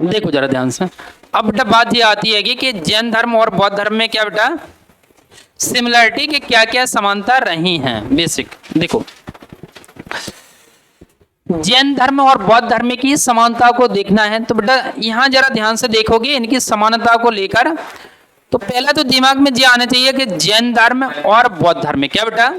देखो जरा ध्यान से। अब बेटा बात ये आती है कि जैन धर्म और बौद्ध धर्म में क्या बेटा सिमिलरिटी के क्या क्या समानता रही हैं। बेसिक देखो, जैन धर्म और बौद्ध धर्म की समानता को देखना है तो बेटा यहाँ जरा ध्यान से देखोगे इनकी समानता को लेकर, तो पहला तो दिमाग में ये आना चाहिए कि जैन धर्म और बौद्ध धर्म, क्या बेटा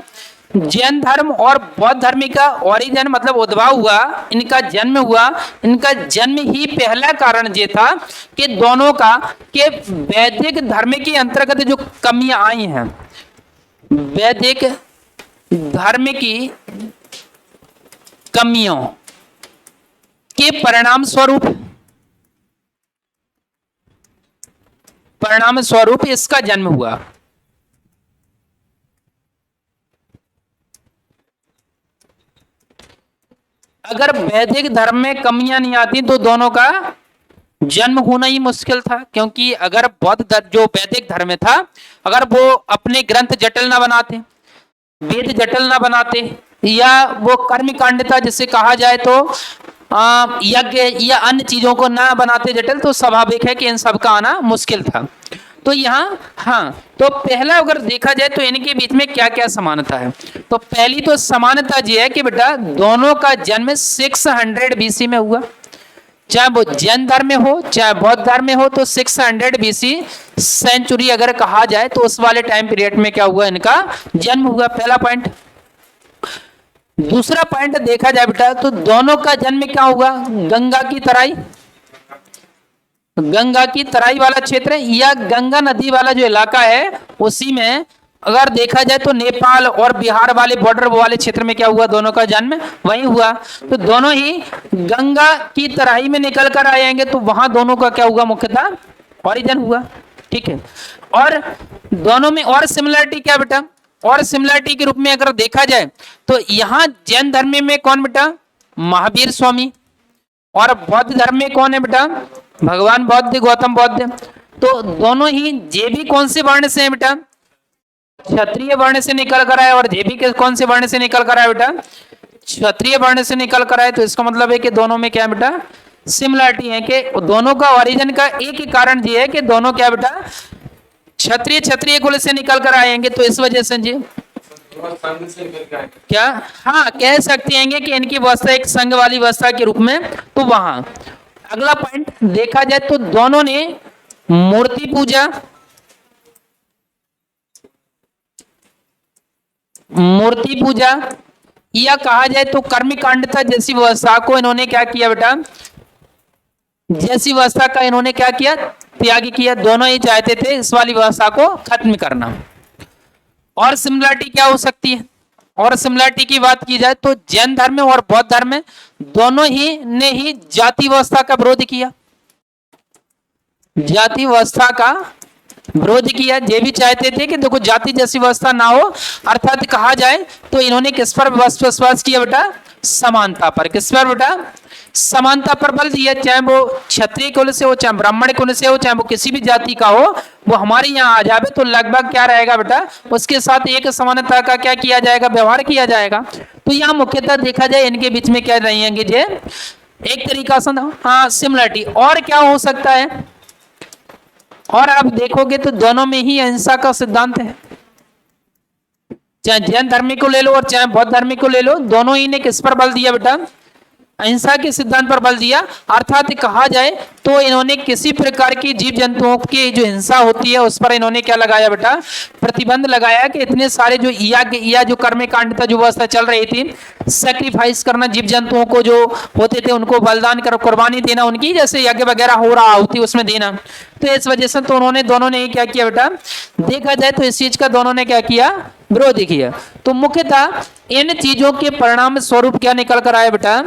जैन धर्म और बौद्ध धर्म का ओरिजिन मतलब उद्भव हुआ, इनका जन्म हुआ, इनका जन्म ही पहला कारण ये था कि दोनों का के वैदिक धर्म के अंतर्गत जो कमियां आई हैं, वैदिक धर्म की कमियों के परिणाम स्वरूप इसका जन्म हुआ। अगर वैदिक धर्म में कमियां नहीं आती तो दोनों का जन्म होना ही मुश्किल था, क्योंकि अगर बौद्ध जो वैदिक धर्म था, अगर वो अपने ग्रंथ जटिल ना बनाते, वेद जटिल ना बनाते, या वो कर्म कांडता जिसे कहा जाए तो यज्ञ या अन्य चीजों को ना बनाते जटिल, तो स्वाभाविक है कि इन सब का आना मुश्किल था। तो यहाँ हाँ, तो पहला अगर देखा जाए तो इनके बीच में क्या क्या समानता है, तो पहली तो समानता ये है कि बेटा दोनों का जन्म 600 BC में हुआ। चाहे वो जैन धर्म में हो चाहे बौद्ध धर्म में हो, तो 600 BC सेंचुरी अगर कहा जाए तो उस वाले टाइम पीरियड में क्या हुआ, इनका जन्म हुआ। पहला पॉइंट। दूसरा पॉइंट देखा जाए बेटा तो दोनों का जन्म क्या हुआ, गंगा की तराई वाला क्षेत्र या गंगा नदी वाला जो इलाका है उसी में अगर देखा जाए तो नेपाल और बिहार वाले बॉर्डर वाले क्षेत्र में क्या हुआ, दोनों का जन्म वहीं हुआ। तो दोनों ही गंगा की तराई में निकल कर आएंगे, तो वहां दोनों का क्या हुआ, मुख्यतः ओरिजिन हुआ। ठीक है। और दोनों में और सिमिलरिटी क्या बेटा, और सिमिलरिटी के रूप में अगर देखा जाए तो यहाँ जैन धर्म में कौन बेटा, महावीर स्वामी, और बौद्ध धर्म में कौन है बेटा, भगवान बौद्ध, गौतम बुद्ध। तो दोनों ही जे भी कौन से वर्ण से है बेटा, क्षत्रिय वर्ण से निकल कर आए, और जे भी कौन से वर्ण से निकल कर आए बेटा, क्षत्रिय वर्ण से निकल कर आए। तो इसका मतलब है कि दोनों में क्या है बेटा, सिमिलरिटी है कि दोनों का ओरिजिन का एक ही कारण ये है कि दोनों क्या बेटा क्षत्रिय कुल से निकल कर आएंगे। तो इस वजह से जी क्या हाँ कह सकते हैं कि इनकी व्यवस्था एक संघ वाली व्यवस्था के रूप में। तो वहां अगला पॉइंट देखा जाए तो दोनों ने मूर्ति पूजा या कहा जाए तो कर्मकांडता जैसी व्यवस्था को इन्होंने क्या किया बेटा, जैसी व्यवस्था का इन्होंने क्या किया, त्याग किया। दोनों ही चाहते थे इस वाली व्यवस्था को खत्म करना। और सिमिलरिटी क्या हो सकती है, और सिमिलरिटी की बात की जाए तो जैन धर्म और बौद्ध धर्म में दोनों ही ने ही जाति व्यवस्था का विरोध किया, जाति व्यवस्था का विरोध किया। ये भी चाहते थे कि देखो जाति जैसी व्यवस्था ना हो, अर्थात कहा जाए तो इन्होंने किस पर विश्वास किया बेटा, समानता पर। किस पर बेटा, समानता पर बल दिया। चाहे वो क्षत्रिय कुल से हो, चाहे ब्राह्मण कुल से हो, चाहे वो किसी भी जाति का हो, वो हमारे यहाँ आ जाए तो लगभग क्या रहेगा बेटा, उसके साथ एक समानता का क्या किया जाएगा, व्यवहार किया जाएगा। तो यहाँ मुख्यतः देखा जाए इनके बीच में क्या रहेंगे जे एक तरीका से हाँ सिमिलरिटी। और क्या हो सकता है, और आप देखोगे तो दोनों में ही अहिंसा का सिद्धांत है। चाहे जैन धर्म को ले लो और चाहे बौद्ध धर्म को ले लो, दोनों ही ने किस पर बल दिया बेटा, अहिंसा के सिद्धांत पर बल दिया। अर्थात कहा जाए तो इन्होंने किसी प्रकार की जीव जंतुओं की जो हिंसा होती है उस पर इन्होंने क्या लगाया बेटा, प्रतिबंध लगाया कि इतने सारे जो या जो कर्मकांडता जो व्यवस्था चल रही थी, सैक्रिफाइस करना जीव जंतुओं को जो होते थे उनको बलिदान कर कुर्बानी देना, उनकी जैसे यज्ञ वगैरह हो रहा होती उसमें देना। तो इस वजह से तो उन्होंने दोनों ने क्या किया बेटा, देखा जाए तो इस चीज का दोनों ने क्या किया, विरोध किया। तो मुख्यतः इन चीजों के परिणाम स्वरूप क्या निकल कर आया बेटा,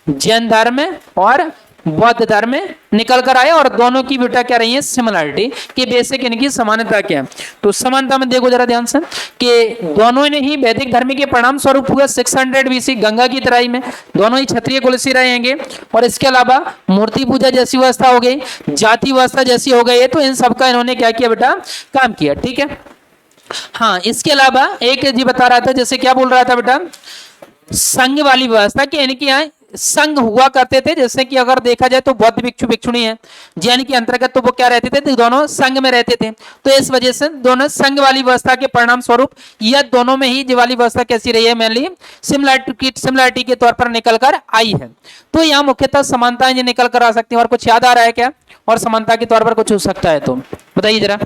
जैन धर्म और बौद्ध धर्म निकल कर आए, और दोनों की बेटा क्या रही है, सिमिलरिटी कि बेसिक इनकी समानता क्या है। तो समानता में देखो जरा ध्यान से कि दोनों ने ही वैदिक धर्म के परिणाम स्वरूप हुआ 600 BC गंगा की तराई में, दोनों ही क्षत्रिय कुल से रहेंगे। और इसके अलावा मूर्ति पूजा जैसी व्यवस्था हो गई, जाति व्यवस्था जैसी हो गई है, तो इन सबका इन्होंने क्या किया बेटा, काम किया। ठीक है। हाँ, इसके अलावा एक जी बता रहा था, जैसे क्या बोल रहा था बेटा, संघ वाली व्यवस्था कि इनके यहाँ संघ हुआ करते थे। जैसे कि अगर देखा जाए तो बौद्ध भिक्षु भिक्षुणी है जैन के अंतर्गत, तो वो क्या रहते थे, तो दोनों संघ में रहते थे। तो इस वजह से दोनों संघ वाली व्यवस्था के परिणाम स्वरूप यह दोनों में ही ये वाली व्यवस्था कैसी रही है, मेनली सिमिलरिटी के तौर पर निकल कर आई है। तो यहाँ मुख्यतः समानताएं ये निकल कर आ सकती हैं। और कुछ याद आ रहा है क्या, और समानता के तौर पर कुछ हो सकता है तो बताइए जरा।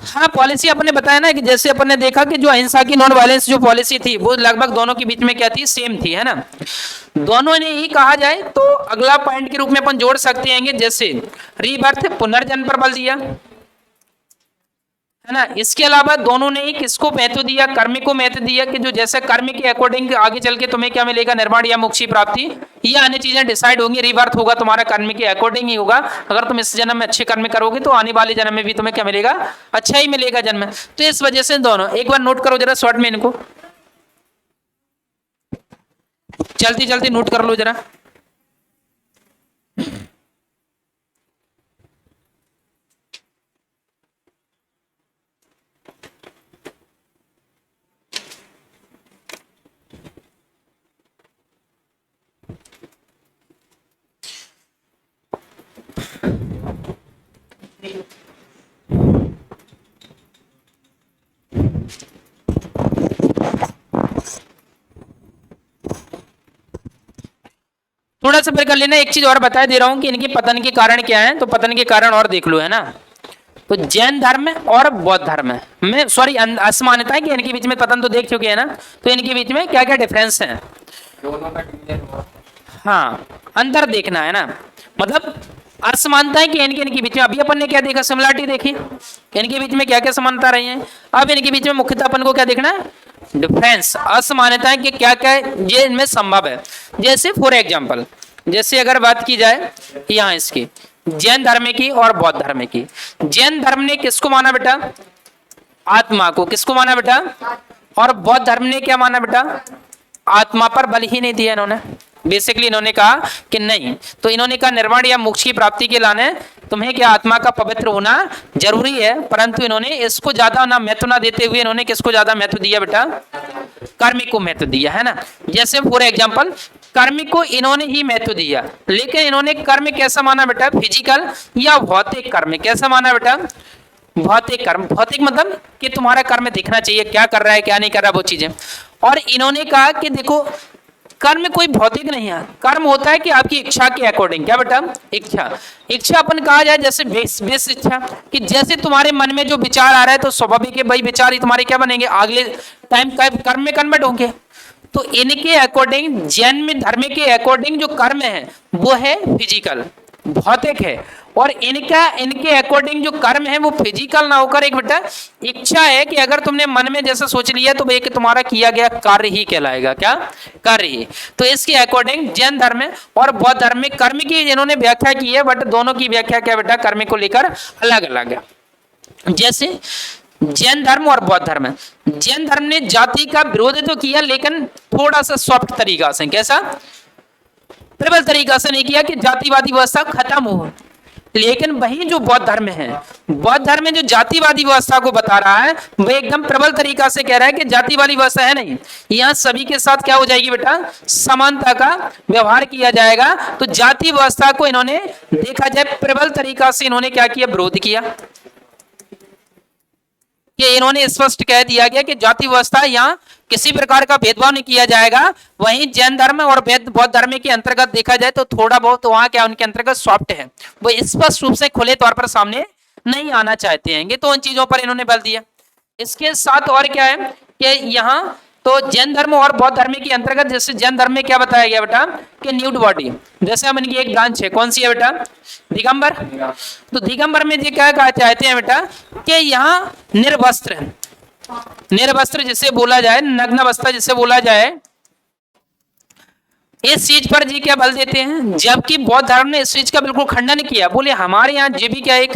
हाँ, पॉलिसी अपने बताया ना कि जैसे अपन ने देखा कि जो अहिंसा की नॉन वायलेंस जो पॉलिसी थी वो लगभग दोनों के बीच में क्या थी, सेम थी, है ना। दोनों ने ही कहा जाए तो अगला पॉइंट के रूप में अपन जोड़ सकते हैं, जैसे रीबर्थ पुनर्जन्म पर बल दिया, है ना। इसके अलावा दोनों ने ही किसको महत्व दिया, कर्म को महत्व दिया, कि जो जैसे कर्म के अकॉर्डिंग आगे चल के तुम्हें क्या मिलेगा, निर्वाण या मोक्ष की प्राप्ति, ये अन्य चीजें डिसाइड होंगी। रिबर्थ होगा तुम्हारा कर्म के अकॉर्डिंग ही होगा। अगर तुम इस जन्म में अच्छे कर्म करोगे तो आने वाले जन्म में भी तुम्हें क्या मिलेगा, अच्छा ही मिलेगा जन्म। तो इस वजह से दोनों एक बार नोट करो जरा शॉर्ट में, इनको जल्दी जल्दी नोट कर लो जरा। थोड़ा सा फिर कर लेना। एक चीज और बता दे रहा हूं कि इनके पतन के कारण क्या है, तो पतन के कारण और देख लो, है ना। तो जैन धर्म और बौद्ध धर्म में सॉरी असमानता है कि इनके बीच में पतन तो देख चुके हैं ना, तो इनके बीच में क्या क्या डिफरेंस है, हाँ अंतर देखना है ना। मतलब असमानता है कि इनके बीच में अभी अपन ने क्या देखा, सिमिलरिटी देखी, इनके बीच में क्या क्या समानता रही है। अब इनके बीच में मुख्यतः अपन को क्या देखना है, डिफरेंस, असमानताएं कि क्या क्या ये इनमें संभव है। जैसे फॉर एग्जांपल, जैसे अगर बात की जाए यहाँ इसकी जैन धर्म की और बौद्ध धर्म की। जैन धर्म ने किसको माना बेटा, आत्मा को, किसको माना बेटा, और बौद्ध धर्म ने क्या माना बेटा, आत्मा पर बल ही नहीं दिया इन्होंने। बेसिकली इन्होंने कहा कि नहीं, तो इन्होंने कहा निर्वाण या मोक्ष की प्राप्ति के लाने तुम्हें क्या आत्मा का पवित्र होना जरूरी है, परंतु इन्होंने इसको ज्यादा ना महत्व ना देते हुए इन्होंने किसको ज्यादा महत्व दिया बेटा, कर्म को महत्व दिया, है ना। जैसे फॉर एग्जांपल कर्म को इन्होंने ही महत्व दिया, लेकिन इन्होंने कर्म कैसा माना बेटा, फिजिकल या भौतिक कर्म कैसा माना बेटा, भौतिक कर्म। भौतिक मतलब कि तुम्हारा कर्म दिखना चाहिए, क्या कर रहा है क्या नहीं कर रहा, वो चीजें। और इन्होंने कहा कि देखो कर्म कोई भौतिक नहीं है, कर्म होता है कि आपकी इच्छा के अकॉर्डिंग, क्या बेटा, इच्छा। इच्छा अपन कहा जाए जैसे बेस इच्छा, कि जैसे तुम्हारे मन में जो विचार आ रहा है तो स्वाभाविक है भाई विचार ही तुम्हारे क्या बनेंगे, अगले टाइम कर्म में कन्वर्ट होंगे। तो इनके अकॉर्डिंग, जैन में धर्म के अकॉर्डिंग जो कर्म है वो है फिजिकल, भौतिक है, और इनके अकॉर्डिंग जो कर्म है वो फिजिकल ना होकर एक बेटा इच्छा है, कि अगर तुमने मन में जैसा सोच लिया तो एक तुम्हारा किया गया कार्य ही कहलाएगा, क्या कार्य ही। तो इसके अकॉर्डिंग जैन धर्म और बौद्ध धर्म में कर्म की इन्होंने व्याख्या की है, बट दोनों की व्याख्या क्या बेटा, कर्म को लेकर अलग अलग है। जैसे जैन धर्म और बौद्ध धर्म, जैन धर्म ने जाति का विरोध तो किया लेकिन थोड़ा सा सॉफ्ट तरीका से, कैसा, प्रबल तरीका से नहीं किया कि जातिवादी व्यवस्था खत्म हो। लेकिन वही जो बौद्ध धर्म है, बौद्ध धर्म में जो जातिवादी व्यवस्था को बता रहा है वो एकदम प्रबल तरीका से कह रहा है कि जातिवादी व्यवस्था है नहीं, यहाँ सभी के साथ क्या हो जाएगी बेटा, समानता का व्यवहार किया जाएगा। तो जाति व्यवस्था को इन्होंने देखा जाए प्रबल तरीका से इन्होंने क्या किया, विरोध किया, कि इन्होंने स्पष्ट कह दिया गया कि जाति व्यवस्था यहाँ किसी प्रकार का भेदभाव नहीं किया जाएगा। वहीं जैन धर्म और बौद्ध धर्म के अंतर्गत देखा जाए तो थोड़ा बहुत वहां क्या उनके अंतर्गत सॉफ्ट है, वो स्पष्ट रूप से खुले तौर पर सामने नहीं आना चाहते हैं, तो उन चीजों पर इन्होंने बल दिया। इसके साथ और क्या है कि यहाँ तो जैन धर्म और बौद्ध धर्म के अंतर्गत, जैसे जैन धर्म में क्या बताया गया बेटा कि न्यूड बॉडी, जैसे हम इनकी एक ब्रांच है, कौन सी है बेटा, दिगंबर। तो दिगंबर में ये क्या कहा चाहते हैं बेटा कि यहाँ निर्वस्त्र, निर्वस्त्र जिसे बोला जाए, नग्न अवस्था जिसे बोला जाए, इस चीज पर जी क्या बल देते हैं। जबकि बौद्ध धर्म ने इस चीज का बिल्कुल खंडन किया, बोले हमारे यहाँ जी भी क्या एक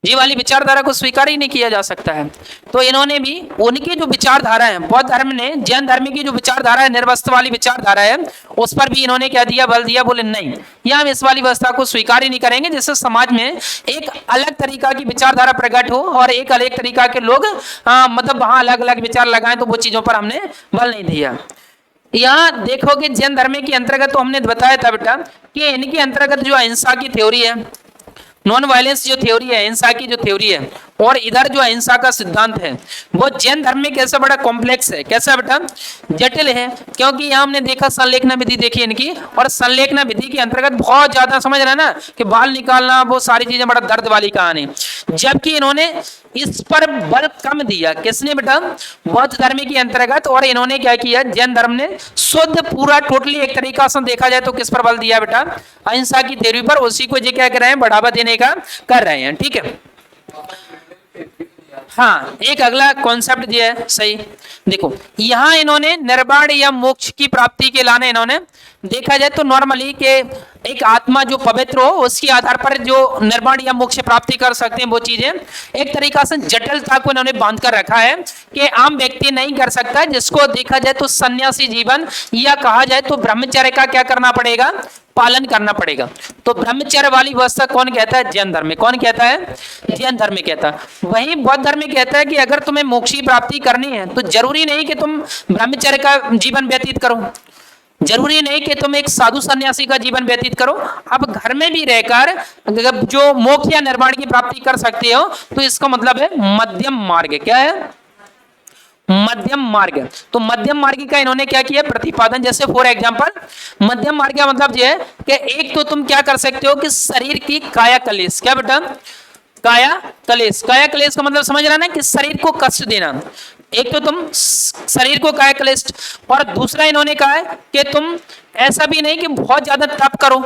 जी वाली विचारधारा को स्वीकार ही नहीं किया जा सकता है। तो इन्होंने भी उनकी जो विचारधारा है, बौद्ध धर्म ने जैन धर्म की जो विचारधारा है, निर्वस्त्र वाली विचारधारा है, उस पर भी इन्होंने क्या दिया, बल दिया, बोले नहीं, यह हम इस वाली व्यवस्था को स्वीकार ही नहीं करेंगे, जिससे समाज में एक अलग तरीका की विचारधारा प्रकट हो और एक अलग तरीका के लोग मतलब वहां अलग अलग विचार लगाएं, तो वो चीजों पर हमने बल नहीं दिया। यहाँ देखोगे जैन धर्म के अंतर्गत तो हमने बताया था बेटा कि इनके अंतर्गत जो अहिंसा की थ्योरी है, नॉन वायलेंस जो थ्योरी है, अहिंसा की जो थ्योरी है, और इधर जो अहिंसा का सिद्धांत है, वो जैन धर्म में कैसा बड़ा कॉम्प्लेक्स है, कैसा बेटा जटिल है। क्योंकि यहाँ हमने देखा संलेखना विधि देखी इनकी, और संलेखना विधि के अंतर्गत बहुत ज्यादा समझ रहे हैं ना कि बाल निकालना वो सारी चीजें बड़ा दर्द वाली कहानी, जबकि इन्होंने इस पर बल कम दिया। किसने बेटा? बौद्ध धर्म के अंतर्गत। और इन्होंने क्या किया, जैन धर्म ने शुद्ध पूरा टोटली एक तरीका से देखा जाए तो किस पर बल दिया बेटा? अहिंसा की थ्योरी पर। उसी को ये क्या कर रहे हैं, बढ़ावा देने का कर रहे हैं। ठीक है, हाँ एक अगला कॉन्सेप्ट दिया है सही। देखो यहाँ इन्होंने निर्वाण या मोक्ष की प्राप्ति के लाने इन्होंने देखा जाए तो नॉर्मली के एक आत्मा जो पवित्र हो उसके आधार पर जो निर्वाण या मोक्ष प्राप्ति कर सकते हैं वो चीजें एक तरीका से जटिलता को इन्होंने बांध कर रखा है कि आम व्यक्ति नहीं कर सकता, जिसको देखा जाए तो सन्यासी जीवन या कहा जाए तो ब्रह्मचर्य का क्या करना पड़ेगा, पालन करना पड़ेगा। तो ब्रह्मचर्य वाली व्यवस्था कौन कहता है? जैन धर्म में। कौन कहता है? जैन धर्म में कहता है। वहीं बौद्ध धर्म में कहता है कि अगर तुम्हें मोक्ष की प्राप्ति करनी है तो जरूरी नहीं कि तुम ब्रह्मचर्य का जीवन व्यतीत करो, जरूरी नहीं कि तुम एक साधु सन्यासी का जीवन व्यतीत करो। अब घर में भी रहकर जो मोक्ष या निर्वाण की प्राप्ति कर सकते हो तो इसका मतलब है मध्यम मार्ग। क्या है? मध्यम मार्ग। तो मध्यम मार्ग का इन्होंने क्या किया, प्रतिपादन। जैसे फॉर एग्जांपल मध्यम मार्ग का मतलब ये है कि एक तो तुम क्या कर सकते हो कि शरीर की काया कलेश। क्या बेटा? काया कलेश। काया कलेश का मतलब समझ रहा ना कि शरीर को कष्ट देना। एक तो तुम शरीर को काया कलेश, और दूसरा इन्होंने कहा है कि तुम ऐसा भी नहीं कि बहुत ज्यादा तप करो,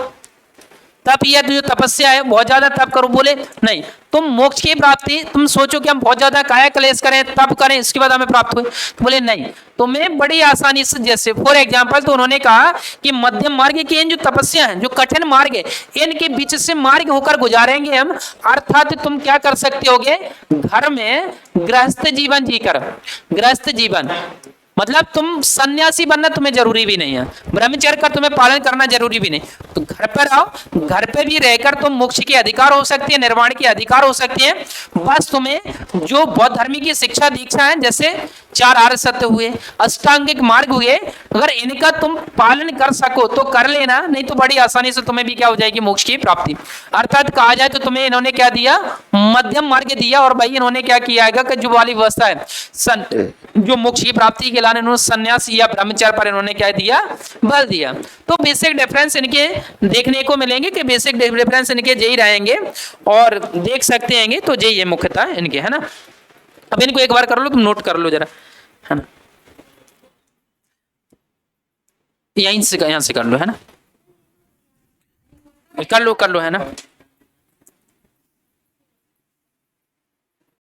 तप या जो तपस्या है बहुत ज्यादा तप करो, बोले नहीं तुम मोक्ष की प्राप्ति, तुम सोचो कि हम बहुत ज्यादा काया क्लेश करें तप करें इसके बाद हमें प्राप्त हुए, तो बोले नहीं, तुम्हें बड़ी आसानी से। जैसे फॉर एग्जांपल तो उन्होंने कहा कि मध्यम मार्ग की इन जो तपस्या है, जो कठिन मार्ग है, इनके बीच से मार्ग होकर गुजारेंगे हम। अर्थात तुम क्या कर सकते होगे, घर में गृहस्थ जीवन जीकर, गृहस्थ जीवन मतलब तुम सन्यासी बनना तुम्हें जरूरी भी नहीं है, ब्रह्मचर्य का तुम्हें पालन करना जरूरी भी नहीं, तो घर पर आओ, घर पे भी रहकर तुम मोक्ष के अधिकार हो सकती है, निर्वाण के अधिकार हो सकती है। बस तुम्हें जो बौद्ध धर्म की शिक्षा दीक्षा है, जैसे 4 आर्य सत्य हुए, अष्टांगिक मार्ग हुए, अगर इनका तुम पालन कर सको तो कर लेना, नहीं तो बड़ी आसानी से तुम्हें भी क्या हो जाएगी, मोक्ष की प्राप्ति। अर्थात कहा जाए तो तुम्हें इन्होंने क्या दिया, मध्यम मार्ग दिया। और भाई इन्होंने क्या किया है कि जो वाली व्यवस्था है जो मोक्ष की प्राप्ति के लाने इन्होंने सन्यास या ब्रह्मचर्य पर इन्होंने क्या दिया, बल दिया। तो बेसिक डिफरेंस इनके देखने को मिलेंगे कि बेसिक डिफरेंस इनके यही रहेंगे, और देख सकते हैं तो यही है मुख्यतः इनके, है ना। अब इनको एक बार कर लो, तुम नोट कर लो जरा, है ना, यहीं से कर लो, है ना, कर लो, है ना।